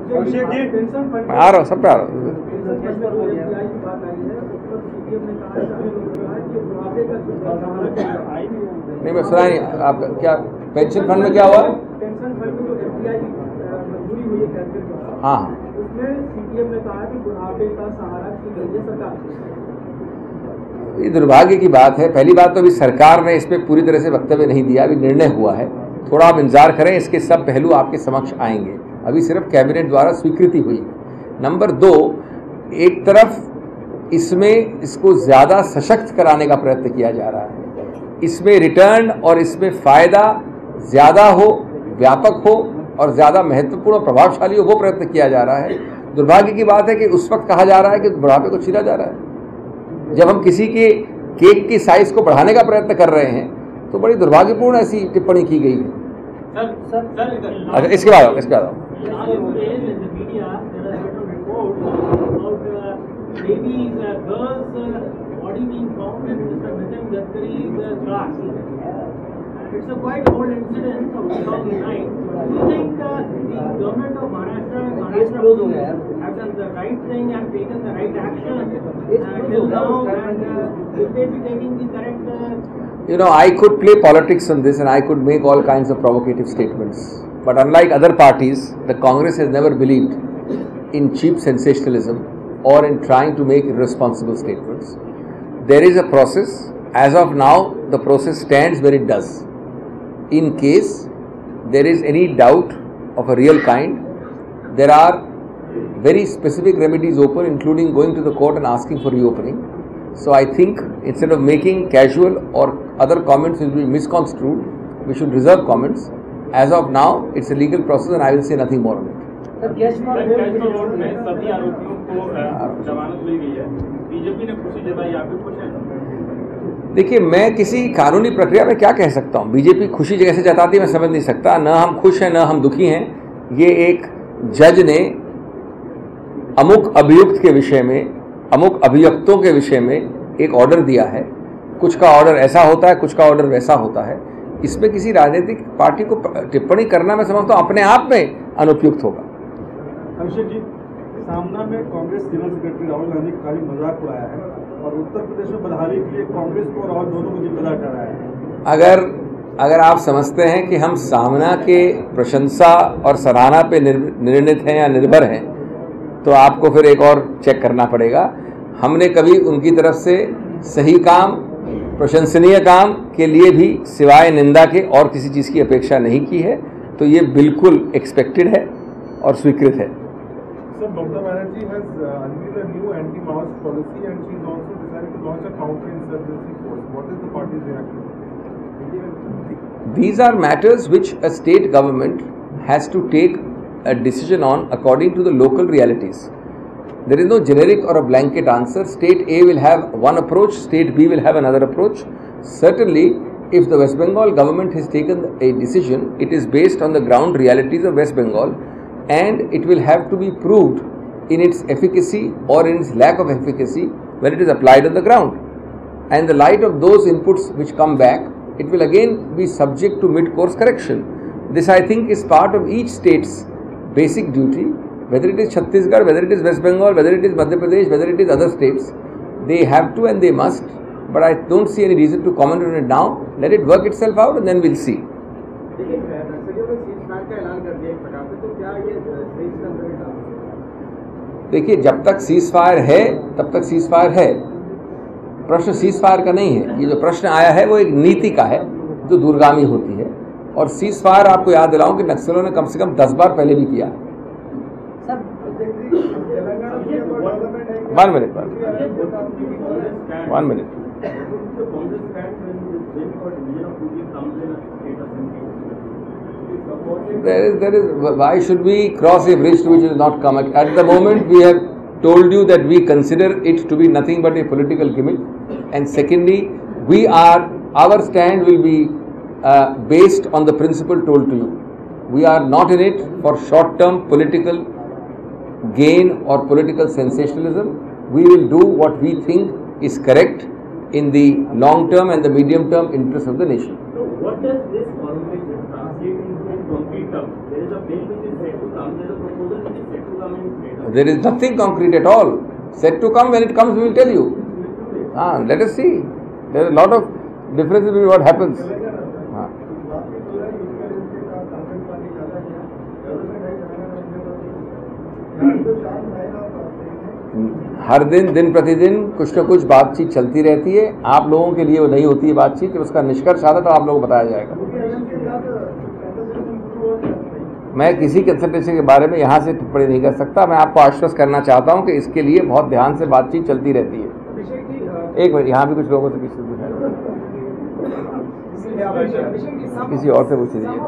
मैं आ रहा हूँ, सब पे आ रहा हूँ। नहीं, मैं सुना नहीं आपका क्या पेंशन फंड में क्या हुआ? पेंशन फंड में जो एफडीआई मंजूरी हुई है कैबिनेट द्वारा, हाँ, उसमें सीपीएम ने कहा कि बुढ़ापे का सहारा की गई है सरकार। ये दुर्भाग्य की बात है। पहली बात तो अभी सरकार ने इस पर पूरी तरह से वक्तव्य नहीं दिया, अभी निर्णय हुआ है, थोड़ा आप इंतजार करें, इसके सब पहलू आपके समक्ष आएंगे। अभी सिर्फ कैबिनेट द्वारा स्वीकृति हुई है। नंबर 2, एक तरफ इसमें इसको ज़्यादा सशक्त कराने का प्रयत्न किया जा रहा है, इसमें रिटर्न और इसमें फ़ायदा ज़्यादा हो, व्यापक हो और ज़्यादा महत्वपूर्ण और प्रभावशाली हो, वो प्रयत्न किया जा रहा है। दुर्भाग्य की बात है कि उस वक्त कहा जा रहा है कि बुढ़ापे को छीना जा रहा है, जब हम किसी के केक की साइज को बढ़ाने का प्रयत्न कर रहे हैं, तो बड़ी दुर्भाग्यपूर्ण ऐसी टिप्पणी की गई है। अच्छा, इसके बाद आओ। It's a quite old incident of 2009. Do you think the government of Maharashtra have done the right thing and taken the right action till now, and will they be taking the correct? You know, I could play politics on this and I could make all kinds of provocative statements. But unlike other parties, the Congress has never believed in cheap sensationalism or in trying to make irresponsible statements. There is a process. As of now, the process stands where it does. In case there is any doubt of a real kind, there are very specific remedies open, including going to the court and asking for reopening. So I think instead of making casual or other comments which will be misconstrued, we should reserve comments. As of now, it's a legal process and I will say nothing more on it. Road में सभी आरोपियों को जमानत मिल गई है, BJP ने खुशी जताई, आप भी खुश हैं? देखिए, मैं किसी कानूनी प्रक्रिया में क्या कह सकता हूँ। बीजेपी खुशी कैसे जताती है मैं समझ नहीं सकता। न हम खुश हैं न हम दुखी हैं। ये एक जज ने अमुक अभियुक्त के विषय में, अमुक अभियुक्तों के विषय में एक ऑर्डर दिया है। कुछ का ऑर्डर ऐसा होता है, कुछ का ऑर्डर वैसा होता है। इसमें किसी राजनीतिक पार्टी को टिप्पणी करना मैं समझता हूँ अपने आप में अनुपयुक्त होगा। अभिषेक जी, सामना में कांग्रेस जनरल सेक्रेटरी राहुल गांधी का काफी मजाक उड़ाया है और उत्तर प्रदेश में बदहाली के लिए कांग्रेस को और राहुल दोनों को जिम्मेदार ठहराया है। अगर आप समझते हैं कि हम सामना के प्रशंसा और सराहना पे निर्णित हैं या निर्भर हैं, तो आपको फिर एक और चेक करना पड़ेगा। हमने कभी उनकी तरफ से सही काम, प्रशंसनीय काम के लिए भी सिवाय निंदा के और किसी चीज़ की अपेक्षा नहीं की है। तो ये बिल्कुल एक्सपेक्टेड है और स्वीकृत है। Sir, Mamata Banerjee has unveiled a new anti-Maoist policy and she is also decided to launch a counter-insurgency force. What is the party's reaction? These are matters which a state government has to take a decision on according to the local realities. There is no generic or a blanket answer. State A will have one approach, State B will have another approach. Certainly, if the West Bengal government has taken a decision, it is based on the ground realities of West Bengal, and it will have to be proved in its efficacy or in its lack of efficacy when it is applied on the ground. And in the light of those inputs which come back, it will again be subject to mid-course correction. This, I think, is part of each state's basic duty, whether it is Chhattisgarh, whether it is West Bengal, whether it is Madhya Pradesh, whether it is other states. They have to and they must, but I don't see any reason to comment on it now. Let it work itself out and then we'll see. देखिए, जब तक cease fire है तब तक cease fire है। प्रश्न cease fire का नहीं है। ये जो प्रश्न आया है वो एक नीति का है जो दूरगामी होती है। और सीज फायर आपको याद दिलाऊं कि नक्सलों ने कम से कम 10 बार पहले भी किया। 1 minute. There is. Why should we cross a bridge to which it is not come? At the moment, we have told you that we consider it to be nothing but a political gimmick. And secondly, our stand will be based on the principle told to you. We are not in it for short-term political gain or political sensationalism. We will do what we think is correct in the long-term and the medium-term interest of the nation. So, what does this formulation translate into in concrete terms? There is a bill which is set to come. There is a proposal which is set comments made. There is nothing concrete at all. Said to come, when it comes we will tell you. Let us see. There is a lot of difference between what happens. हर दिन प्रतिदिन कुछ न कुछ बातचीत चलती रहती है. आप लोगों के लिए वो नहीं होती है बातचीत. जब उसका निष्कर्ष आता तो आप लोगों को बताया जाएगा. मैं किसी कंसल्टेशन के बारे में यहाँ से टिप्पणी नहीं कर सकता. मैं आपको आश्वस्त करना चाहता हूँ कि इसके लिए बहुत ध्यान से बातचीत चलती रहती है. एक मिनट, यहाँ भी कुछ लोगों से किसी और से पूछ लीजिए.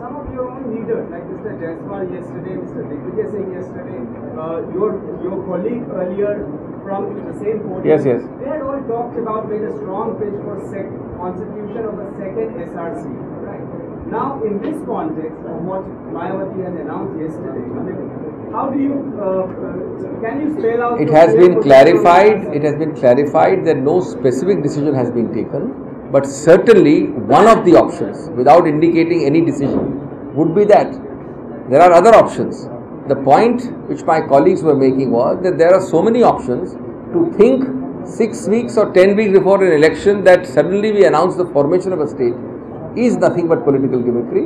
Some of your own leaders, like Mr. Jaiswal yesterday, Mr. Digvijay Singh yesterday, your colleague earlier from the same podium. Yes. They had all talked about, made a strong pitch for constitution of a second SRC. Right. Now, in this context of what Mayawati has announced yesterday, how do you can you spell out? It has been clarified. It has been clarified that no specific decision has been taken. But certainly one of the options, without indicating any decision, would be that there are other options. The point which my colleagues were making was that there are so many options. To think 6 weeks or 10 weeks before an election that suddenly we announce the formation of a state is nothing but political gimmickry.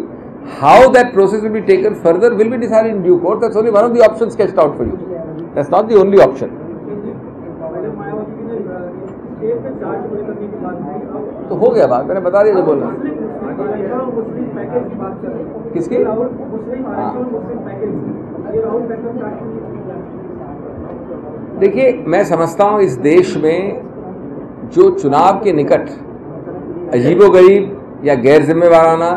How that process will be taken further will be decided in due course. That's only one of the options sketched out for you. That's not the only option. तो हो गया बात, मैंने बता दिया जो बोलना. किसकी? देखिए, मैं समझता हूँ इस देश में जो चुनाव के निकट अजीबोगरीब या गैर जिम्मेवाराना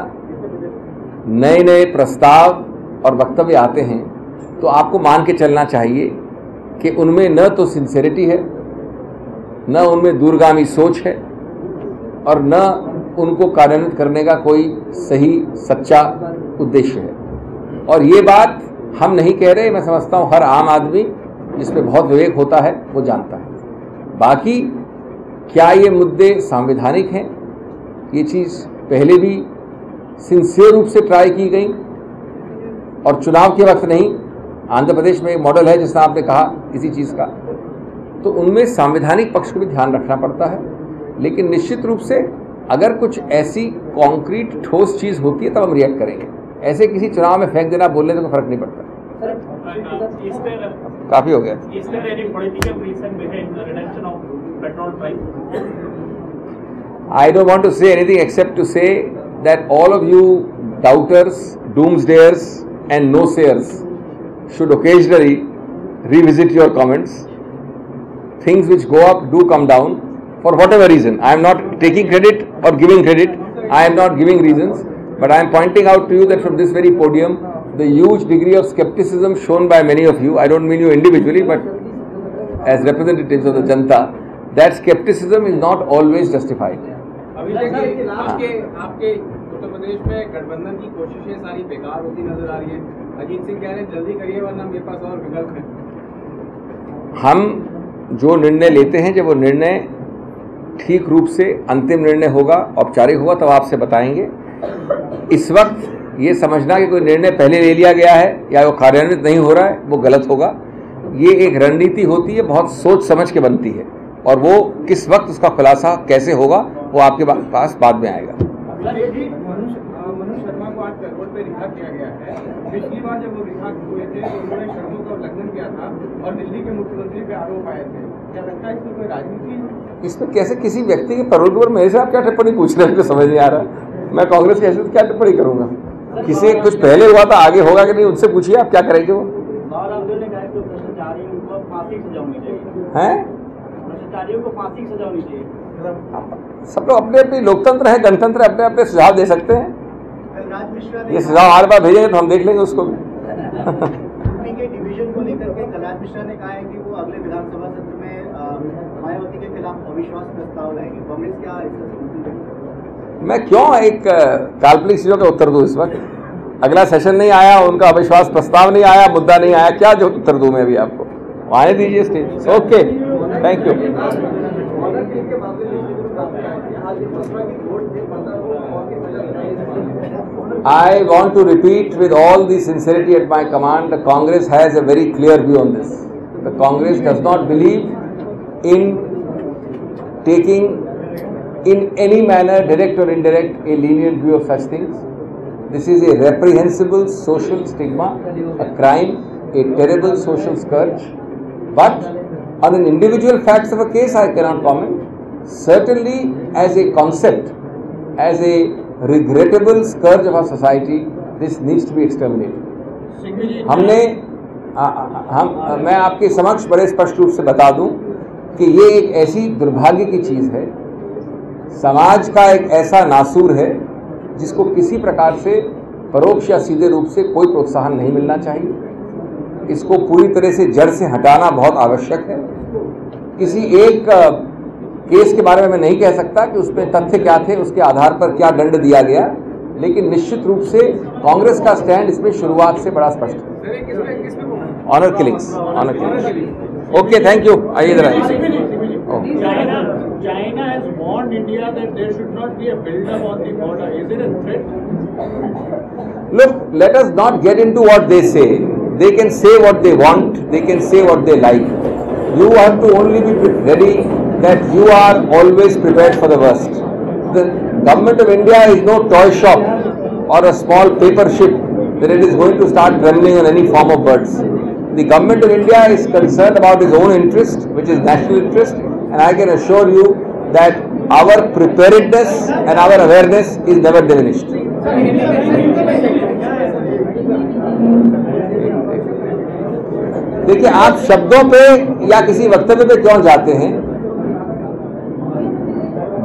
नए प्रस्ताव और वक्तव्य आते हैं तो आपको मान के चलना चाहिए कि उनमें न तो सिंसेरिटी है, न उनमें दूरगामी सोच है और न उनको कार्यान्वित करने का कोई सही सच्चा उद्देश्य है. और ये बात हम नहीं कह रहे, मैं समझता हूँ हर आम आदमी जिसमें बहुत विवेक होता है वो जानता है. बाकी क्या ये मुद्दे संवैधानिक हैं, ये चीज़ पहले भी सिंसियर रूप से ट्राई की गई और चुनाव के वक्त नहीं. आंध्र प्रदेश में एक मॉडल है जिसमें आपने कहा इसी चीज़ का, तो उनमें संवैधानिक पक्ष को भी ध्यान रखना पड़ता है. लेकिन निश्चित रूप से अगर कुछ ऐसी कॉन्क्रीट ठोस चीज़ होती है तब हम रिएक्ट करेंगे. ऐसे किसी चुनाव में फेंक देना बोलने से कोई फर्क नहीं पड़ता. काफ़ी हो गया. I don't want to say anything except to say that all of you doubters, doomsdayers and no-sayers should occasionally revisit your comments. Things which go up do come down for whatever reason. I am not taking credit or giving credit. I am not giving reasons. But I am pointing out to you that from this very podium, the huge degree of skepticism shown by many of you, I don't mean you individually, but as representatives of the Janta, that skepticism is not always justified. आपके उत्तर प्रदेश में गठबंधन की कोशिशें सारी बेकार होती नजर आ रही है. अजीत सिंह कह रहे हैं जल्दी करिए वरना मेरे पास और विकल्प है. हम जो निर्णय लेते हैं, जब वो निर्णय ठीक रूप से अंतिम निर्णय होगा, औपचारिक होगा, तब आपसे बताएंगे. इस वक्त ये समझना कि कोई निर्णय पहले ले लिया गया है या वो कार्यान्वित नहीं हो रहा है, वो गलत होगा. ये एक रणनीति होती है, बहुत सोच समझ के बनती है, और वो किस वक्त उसका खुलासा कैसे होगा वो आपके पास बाद में आएगा. मनु शर्मा को आज पैरोल पे रिहा किया गया है. पिछली बार जब वो रिहा हुए थे तो उन्होंने शर्तों का उल्लंघन किया था और दिल्ली के मुख्यमंत्री पे आरोप आए थे. क्या लगता है इसमें कोई राजनीति? इसमें कैसे किसी व्यक्ति के पैरोल पर मेरे से आप क्या टिप्पणी पूछ रहे हैं, मुझे समझ नहीं आ रहा. मैं कांग्रेस के हैसियत क्या टिप्पणी करूंगा? किसी कुछ पहले हुआ था, आगे होगा कि नहीं, उनसे पूछिए आप क्या करेंगे. वो हैं सब लोग अपने अपनी लोकतंत्र है, गणतंत्र, अपने अपने सुझाव दे सकते हैं. ये सुझाव हमारे पास भेजेंगे तो हम देख लेंगे उसको भी. के डिवीजन को लेकर के कलराज मिश्रा ने कहा है कि वो अगले विधानसभा सत्र में मायावती के खिलाफ अविश्वास प्रस्ताव लाएंगे. कांग्रेस क्या इसका समर्थन करेगी? मैं क्यों एक काल्पनिक चीजों का उत्तर दूं इस वक्त? अगला सेशन नहीं आया, उनका अविश्वास प्रस्ताव नहीं आया, मुद्दा नहीं आया, क्या जो उत्तर दूं मैं अभी आपको? आने दीजिए stage. Okay, thank you. I want to repeat with all the sincerity at my command, the Congress has a very clear view on this. The Congress does not believe in taking in any manner, direct or indirect, a lenient view of such things. This is a reprehensible social stigma, a crime, a terrible social scourge. But on an individual facts of a case, I cannot comment. Certainly, as a concept, as a regrettable scourge of our society, this needs to be exterminated. मैं आपके समक्ष बड़े स्पष्ट रूप से बता दूं कि ये एक ऐसी दुर्भाग्य की चीज़ है, समाज का एक ऐसा नासूर है जिसको किसी प्रकार से परोक्ष या सीधे रूप से कोई प्रोत्साहन नहीं मिलना चाहिए। इसको पूरी तरह से जड़ से हटाना बहुत आवश्यक है। किसी एक केस के बारे में मैं नहीं कह सकता कि उसमें तथ्य क्या थे, उसके आधार पर क्या दंड दिया गया, लेकिन निश्चित रूप से कांग्रेस का स्टैंड इसमें शुरुआत से बड़ा स्पष्ट है। Honour killings, honour killings. Okay, thank you. आइए इधर आइए। China has warned India that there should not be a build-up on the border. Is it a threat? Look, let us not get into what they say. They can say what they want. They can say what they like. You have to only be ready that you are always prepared for the worst. The government of India is no toy shop or a small paper ship that it is going to start trembling on any form of birds. The government of India is concerned about its own interest, which is national interest, and I can assure you that our preparedness and our awareness is never diminished. देखिए, आप शब्दों पे या किसी वक्तव्य पे क्यों जाते हैं?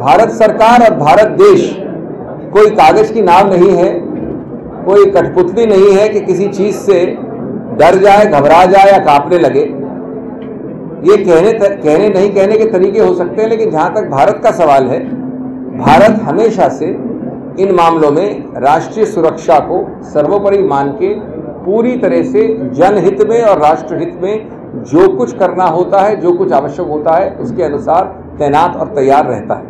भारत सरकार और भारत देश कोई कागज की नाव नहीं है, कोई कठपुतली नहीं है कि किसी चीज से डर जाए, घबरा जाए या कांपने लगे। ये कहने नहीं कहने के तरीके हो सकते हैं, लेकिन जहां तक भारत का सवाल है, भारत हमेशा से इन मामलों में राष्ट्रीय सुरक्षा को सर्वोपरि मान के पूरी तरह से जनहित में और राष्ट्रहित में जो कुछ करना होता है, जो कुछ आवश्यक होता है, उसके अनुसार तैनात और तैयार रहता है।